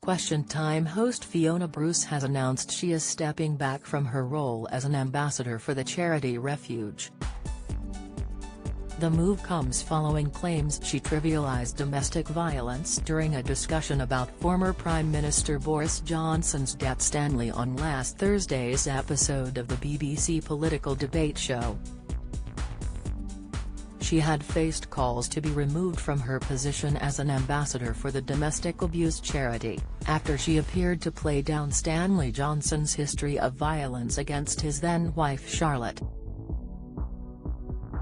Question Time host Fiona Bruce has announced she is stepping back from her role as an ambassador for the charity Refuge. The move comes following claims she trivialised domestic violence during a discussion about former Prime Minister Boris Johnson's death Stanley on last Thursday's episode of the BBC political debate show. She had faced calls to be removed from her position as an ambassador for the domestic abuse charity, after she appeared to play down Stanley Johnson's history of violence against his then-wife Charlotte.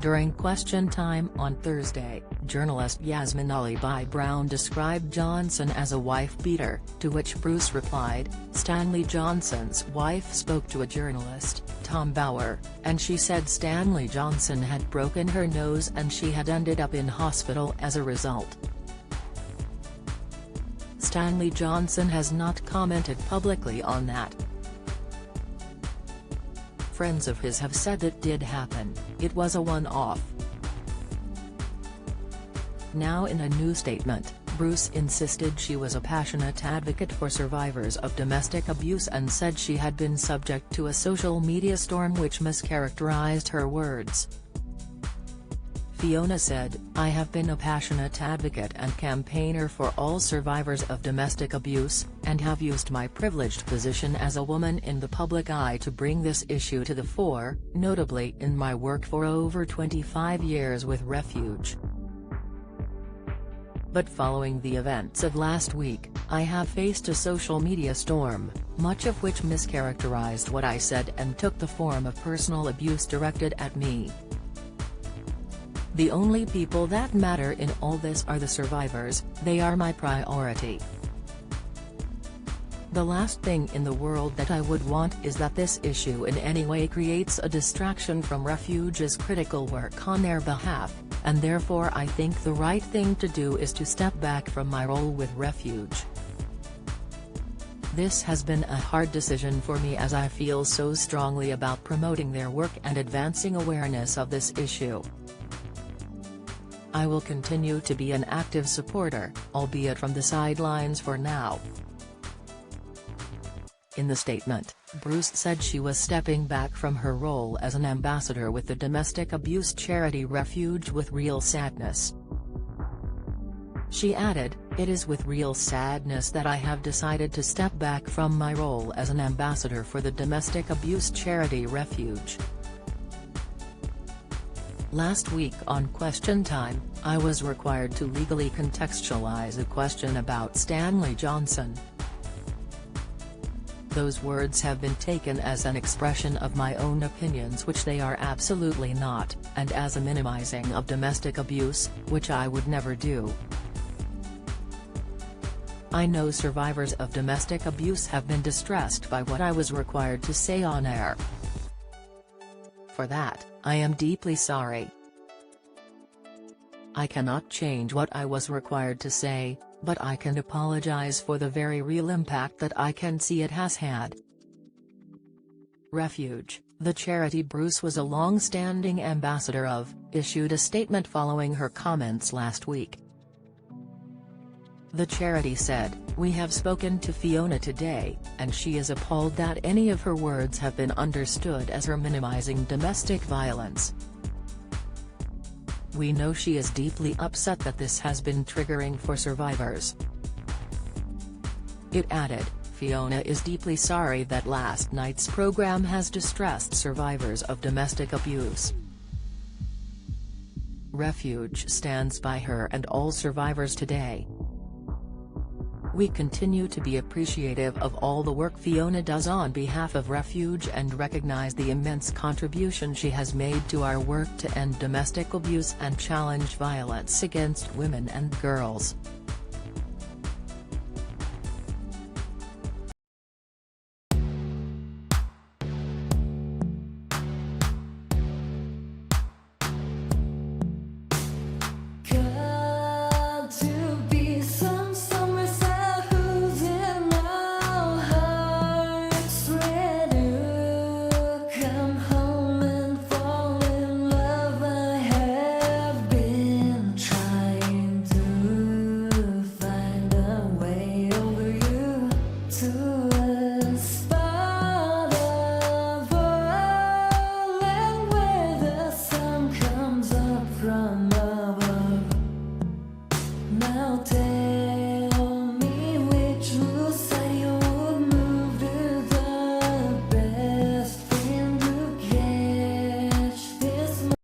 During Question Time on Thursday, journalist Yasmin Ali-Brown described Johnson as a wife-beater, to which Bruce replied, Stanley Johnson's wife spoke to a journalist, Tom Bauer, and she said Stanley Johnson had broken her nose and she had ended up in hospital as a result. Stanley Johnson has not commented publicly on that. Friends of his have said it did happen, it was a one-off. Now in a new statement, Bruce insisted she was a passionate advocate for survivors of domestic abuse and said she had been subject to a social media storm which mischaracterized her words. Fiona said, I have been a passionate advocate and campaigner for all survivors of domestic abuse, and have used my privileged position as a woman in the public eye to bring this issue to the fore, notably in my work for over 25 years with Refuge. But following the events of last week, I have faced a social media storm, much of which mischaracterized what I said and took the form of personal abuse directed at me. The only people that matter in all this are the survivors, they are my priority. The last thing in the world that I would want is that this issue in any way creates a distraction from Refuge's critical work on their behalf, and therefore I think the right thing to do is to step back from my role with Refuge. This has been a hard decision for me as I feel so strongly about promoting their work and advancing awareness of this issue. I will continue to be an active supporter, albeit from the sidelines for now. In the statement, Bruce said she was stepping back from her role as an ambassador with the domestic abuse charity Refuge with real sadness. She added, it is with real sadness that I have decided to step back from my role as an ambassador for the domestic abuse charity Refuge. Last week on Question Time, I was required to legally contextualize a question about Stanley Johnson. Those words have been taken as an expression of my own opinions, which they are absolutely not, and as a minimizing of domestic abuse, which I would never do. I know survivors of domestic abuse have been distressed by what I was required to say on air. For that, I am deeply sorry. I cannot change what I was required to say, but I can apologize for the very real impact that I can see it has had. Refuge, the charity Bruce was a long-standing ambassador of, issued a statement following her comments last week. The charity said, we have spoken to Fiona today, and she is appalled that any of her words have been understood as her minimizing domestic violence. We know she is deeply upset that this has been triggering for survivors. It added, Fiona is deeply sorry that last night's program has distressed survivors of domestic abuse. Refuge stands by her and all survivors today. We continue to be appreciative of all the work Fiona does on behalf of Refuge and recognize the immense contribution she has made to our work to end domestic abuse and challenge violence against women and girls.